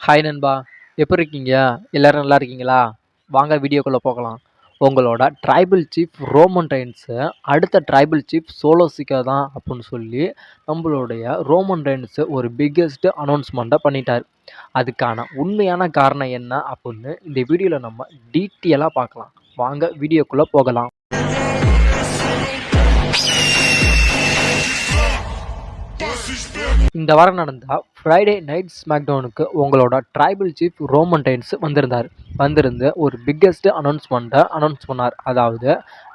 Hi நண்பா, எப்படி இருக்கீங்க? எல்லாரும் நல்லா இருக்கீங்களா? வாங்க வீடியோக்குள்ள போகலாம். உங்களோட ட்ரைபல் சீஃப் ரோமன் ரெயின்ஸு அடுத்த ட்ரைபல் சீஃப் சோலோ சிக்கா தான் அப்படின்னு சொல்லி நம்மளுடைய ரோமன் ரெயின்ஸு ஒரு பிக்கெஸ்ட் அனௌன்ஸ்மெண்ட்டை பண்ணிட்டார். அதுக்கான உண்மையான காரணம் என்ன அப்படின்னு இந்த வீடியோவில் நம்ம டீட்டெயிலாக பார்க்கலாம். வாங்க வீடியோக்குள்ளே போகலாம். இந்த வாரம் நடந்த ஃப்ரைடே நைட் ஸ்மாக்டவுனுக்கு உங்களோட ட்ரைபல் சீஃப் ரோமன் ரெயின்ஸ் வந்திருந்து ஒரு பிக்கெஸ்ட் அனௌன்ஸ்மெண்ட்டை அனௌன்ஸ் பண்ணார். அதாவது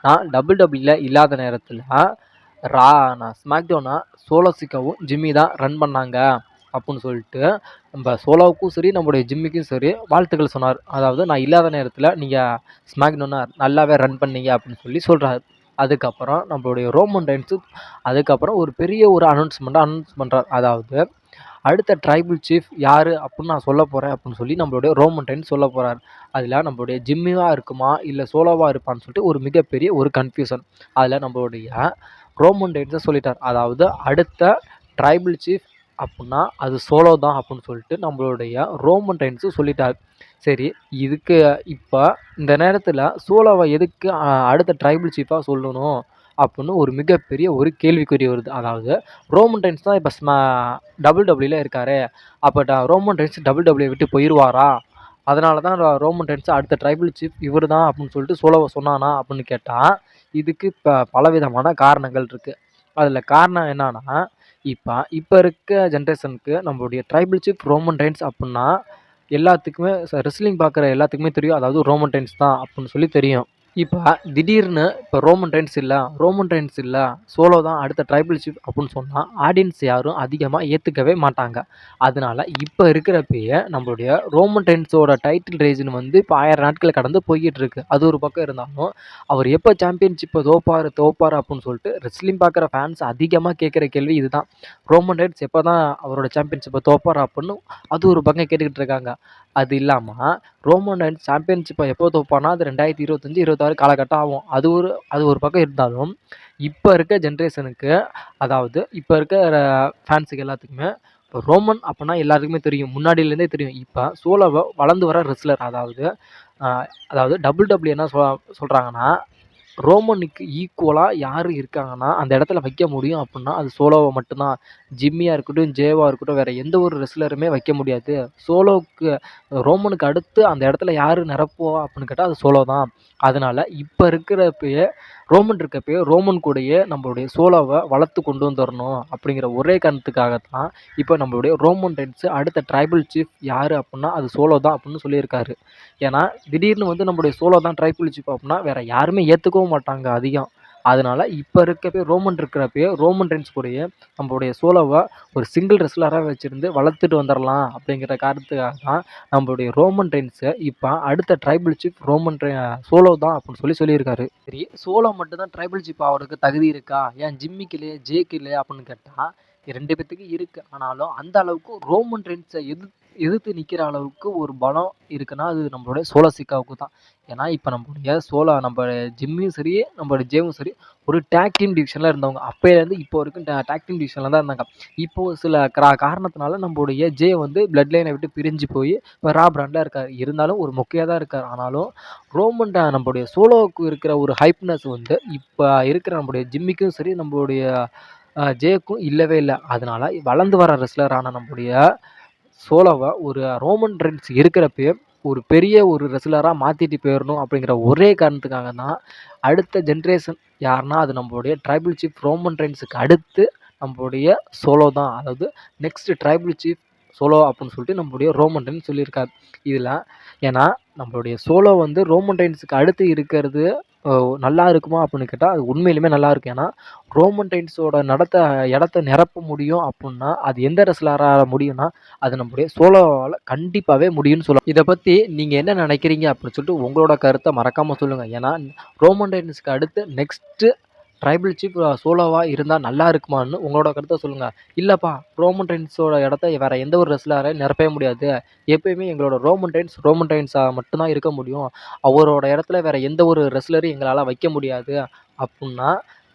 நான் டபிள்யூல இல்லாத நேரத்தில் நான் ஸ்மாக்டவுனை சோலோ சிக்காவும் ஜிம்மி தான் ரன் பண்ணாங்க அப்படின்னு சொல்லிட்டு நம்ம சோலோவுக்கும் சரி நம்மளுடைய ஜிம்மிக்கும் சரி வாழ்த்துக்கள் சொன்னார். அதாவது நான் இல்லாத நேரத்தில் நீங்கள் ஸ்மாக்டவுனை நல்லாவே ரன் பண்ணீங்க அப்படின்னு சொல்கிறார். அதுக்கப்புறம் நம்மளுடைய ரோமன் ரெயின்ஸு அதுக்கப்புறம் ஒரு பெரிய ஒரு அனௌன்ஸ் பண்ணுறார். அதாவது அடுத்த ட்ரைபல் சீஃப் யார் அப்படின்னு நான் சொல்ல போகிறேன் அப்படின்னு சொல்லி நம்மளுடைய ரோமன் ரெயின்ஸ் சொல்ல போகிறார். அதில் நம்மளுடைய ஜிம்மியாக இருக்குமா இல்லை சோலோவாக இருப்பான்னு சொல்லிட்டு ஒரு மிகப்பெரிய ஒரு கன்ஃபியூஷன். அதில் நம்மளுடைய ரோமன் ரெயின்ஸை சொல்லிட்டார். அதாவது அடுத்த ட்ரைபல் சீஃப் அப்படின்னா அது சோலோ தான் அப்படின்னு சொல்லிட்டு நம்மளுடைய ரோமன் ரெயின்ஸு சொல்லிட்டார். சரி, இதுக்கு இப்போ இந்த நேரத்தில் சோலோவை எதுக்கு அடுத்த ட்ரைபல் சீஃபாக சொல்லணும் அப்படின்னு ஒரு மிகப்பெரிய ஒரு கேள்விக்குறி வருது. அதாவது ரோமன் ரெயின்ஸ் தான் இப்போ டபிள்யூல இருக்காரு. அப்போ ரோமன் ரெயின்ஸ் டபிள்யூ விட்டு போயிடுவாரா? அதனால தான் ரோமன் ரெயின்ஸ் அடுத்த ட்ரைபல் சீஃப் இவர் தான் அப்படின்னு சொல்லிட்டு சோலோவை சொன்னானா அப்படின்னு கேட்டால் இதுக்கு இப்போ பலவிதமான காரணங்கள் இருக்குது. அதில் காரணம் என்னன்னா இப்போ இருக்க ஜென்ரேஷனுக்கு நம்மளுடைய ட்ரைபல் சீஃப் ரோமன் ரெயின்ஸ் அப்படின்னா எல்லாத்துக்குமே ரெஸ்லிங் பார்க்குற எல்லாத்துக்குமே தெரியும். அதாவது ரோமன் ரெயின்ஸ் தான் அப்படின்னு சொல்லி தெரியும். இப்போ திடீர்னு இப்போ ரோமன் ரெயின்ஸ் இல்லை சோலோ தான் அடுத்த ட்ரைபல் சீஃப் அப்படின்னு சொன்னால் ஆடியன்ஸ் யாரும் அதிகமாக ஏற்றுக்கவே மாட்டாங்க. அதனால இப்போ இருக்கிறப்பயே நம்மளுடைய ரோமன் ரெயின்ஸோட டைட்டில் ரேஜின் இப்போ 1000 நாட்களை கடந்து போய்கிட்டு இருக்கு. அது ஒரு பக்கம் இருந்தாலும் அவர் எப்போ சாம்பியன்ஷிப்பை தோப்பார் அப்படின்னு சொல்லிட்டு ரெஸ்லிங் பார்க்குற ஃபேன்ஸ் அதிகமாக கேட்குற கேள்வி இதுதான். ரோமன் ரெயின்ஸ் எப்போ தான் அவரோட சாம்பியன்ஷிப்பை தோப்பார் அப்படின்னு அது ஒரு பக்கம் கேட்டுக்கிட்டு இருக்காங்க. அது இல்லாமல் ரோமன் ரெயின்ஸ் சாம்பியன்ஷிப்பை எப்போ தோப்பானா அது 2025, 26 காலகட்டம் ஆகும். அது ஒரு பக்கம் இருந்தாலும் இப்போ இருக்க ஜென்ரேஷனுக்கு அதாவது இப்போ இருக்க ஃபேன்ஸுக்கு எல்லாத்துக்குமே இப்போ ரோமன் அப்படின்னா எல்லாத்துக்குமே தெரியும், முன்னாடியிலேருந்தே தெரியும். இப்போ சோலோவை வளர்ந்து வர ரெஸ்லர் அதாவது டபிள்யூ என்ன சொல்கிறாங்கன்னா ரோமனுக்கு ஈக்குவலாக யார் இருக்காங்கன்னா அந்த இடத்துல வைக்க முடியும் அப்படின்னா அது சோலோவை மட்டும்தான். ஜிம்மியாக இருக்கட்டும், ஜேவாக இருக்கட்டும், வேறு எந்த ஒரு ரெஸ்லருமே வைக்க முடியாது. ரோமனுக்கு அடுத்து அந்த இடத்துல யார் நிரப்புவா அப்படின்னு கேட்டால் அது சோலோ தான். அதனால் இப்போ இருக்கிறப்பயே ரோமன் கூடயே நம்மளுடைய சோலோவை வளர்த்து கொண்டு வந்துடணும் அப்படிங்கிற ஒரே காரணத்துக்காகத்தான் இப்போ நம்மளுடைய ரோமன் ரெயின்ஸ் அடுத்த ட்ரைபல் சீஃப் யார் அப்படின்னா அது சோலோ தான் அப்படின்னு சொல்லியிருக்காரு. ஏன்னா திடீர்னு நம்மளுடைய சோலோ தான் ட்ரைபல் சீஃப் அப்படின்னா வேறு யாருமே ஏற்றுக்கவும் மாட்டாங்க அதிகம். அதனால் இப்போ ரோமன் ரெயின்ஸ் கூடயே நம்மளுடைய சோலோவை ஒரு சிங்கிள் ரெஸ்லராக வச்சுருந்து வளர்த்துட்டு வந்துடலாம் அப்படிங்கிற காரணத்துக்காக தான் நம்மளுடைய ரோமன் ரெயின்ஸை இப்போ அடுத்த ட்ரைபல் சீஃப் சோலோ தான் அப்படின்னு சொல்லியிருக்காரு. சரி, சோலோ மட்டும்தான் ட்ரைபல் சீஃப் அவருக்கு தகுதி இருக்கா? ஏன் ஜிம்மிக்கு இல்லையே, ஜேக்கு இல்லையா அப்படின்னு கேட்டால் 2 பேத்துக்கு இருக்குது. ஆனாலும் அந்த அளவுக்கு ரோமன் ரெயின்ஸை எதிர்த்து நிற்கிற அளவுக்கு ஒரு பலம் இருக்குன்னா அது நம்மளுடைய சோலோ சிக்காவுக்கு தான். ஏன்னா இப்போ நம்ம ஜிம்மியும் சரி நம்மளோட ஜேவும் சரி ஒரு டேக் டீம் டிவிஷனில் இருந்தவங்க. அப்போலேருந்து இப்போ வரைக்கும் டேக் டீம் டிவிஷனில் தான் இருந்தாங்க. இப்போது சில காரணத்தினால நம்மளுடைய ஜே பிளட் லைனை விட்டு பிரிஞ்சு போய் இப்போ ரா பிராண்டில் இருக்கார். இருந்தாலும் ஒரு மொக்கையாக தான் இருக்கார். ஆனாலும் நம்மளுடைய சோலோவுக்கு இருக்கிற ஒரு ஹைப்னஸ் இப்போ இருக்கிற நம்மளுடைய ஜிம்மிக்கும் சரி நம்மளுடைய ஜேக்கும் இல்லவே இல்லை. அதனால் வளர்ந்து வர ரெஸ்லரான நம்மளுடைய சோலோவை ஒரு ரோமன் ரெயின்ஸ் இருக்கிறப்பயே ஒரு பெரிய ஒரு ரெஸ்லராக மாற்றிட்டு போயிடணும் அப்படிங்கிற ஒரே காரணத்துக்காக தான் அடுத்த ஜென்ரேஷன் யாருன்னா அது நம்மளுடைய ட்ரைபல் சீஃப் ரோமன் ரெயின்ஸுக்கு அடுத்து நம்மளுடைய சோலோ தான். அதாவது நெக்ஸ்ட் ட்ரைபல் சீஃப் சோலோ அப்படின்னு சொல்லிட்டு நம்மளுடைய ரோமன் ரெயின்ஸ் சொல்லியிருக்காரு. இதில் ஏன்னா நம்மளுடைய சோலோ ரோமன் ரெயின்ஸுக்கு அடுத்து இருக்கிறது நல்லா இருக்குமா அப்படின்னு கேட்டால் அது உண்மையிலுமே நல்லா இருக்கும். ஏன்னா ரோமன் ரெயின்ஸோட இடத்த நிரப்ப முடியும் அப்படின்னா அது எந்த ரெஸ்லரால் முடியும்னா அது நம்மளுடைய சோலோவால் கண்டிப்பாகவே முடியும்னு சொல்லலாம். இதை பற்றி நீங்கள் என்ன நினைக்கிறீங்க அப்படின்னு சொல்லிட்டு உங்களோட கருத்தை மறக்காமல் சொல்லுங்கள். ஏன்னா ரோமன் ரெயின்ஸுக்கு அடுத்து நெக்ஸ்ட்டு ட்ரைபல் சீஃப் சோலோவாக இருந்தால் நல்லா இருக்குமான்னு உங்களோட கருத்தை சொல்லுங்கள். இல்லைப்பா, ரோமன் ரெயின்ஸோட இடத்த வேறு எந்த ஒரு ரெஸ்லரையும் நிரப்பவே முடியாது, எப்பயுமே எங்களோட ரோமன் ரெயின்ஸாக மட்டும்தான் இருக்க முடியும், அவரோட இடத்துல வேறு எந்த ஒரு ரெஸ்லரையும் எங்களால் வைக்க முடியாது அப்படின்னா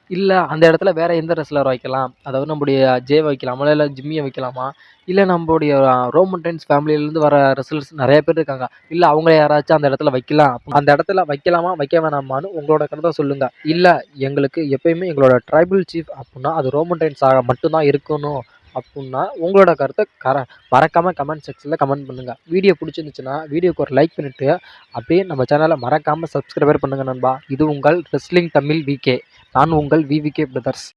இல்ல அந்த இடத்துல வேற எந்த ரெஸ்லர் வைக்கலாம்? அதாவது நம்முடைய ஜேவ வைக்கலாமா? இல்ல ஜிம்மிய வைக்கலாமா? இல்ல நம்முடைய ரோமன் ரெயின்ஸ் ஃபேமிலிலருந்து வர ரெஸ்லர்ஸ் நெறைய பேர் இருக்காங்க. இல்ல அவங்கள யாராச்சும் அந்த இடத்துல வைக்கலாம். அந்த இடத்துல வைக்கலாமா? வைக்க வேணாமான்னு உங்களோட கருத்த சொல்லுங்க. இல்ல எங்களுக்கு எப்பயுமே எங்களோட ட்ரைபல் சீஃப் அப்புட்ன்னா அது ரோமன் ரெயின்ஸா மட்டும் தான் இருக்கணும் அப்புட்ன்னா, உங்களோட கருத்த மறக்காம கமெண்ட் செக்ஷன்ல கமெண்ட் பண்ணுங்க. வீடியோ புடிச்சிருந்துச்சுன்னா, வீடியோக்கு ஒரு லைக் பண்ணிட்டு, அப்படியே நம்ம சேனல மறக்காம சப்ஸ்கிரைபர் பண்ணுங்க நண்பா. இது உங்கள் ரெஸ்லிங் தமிழ் விகே. நான் உங்கள் விவிகே பிரதர்ஸ்.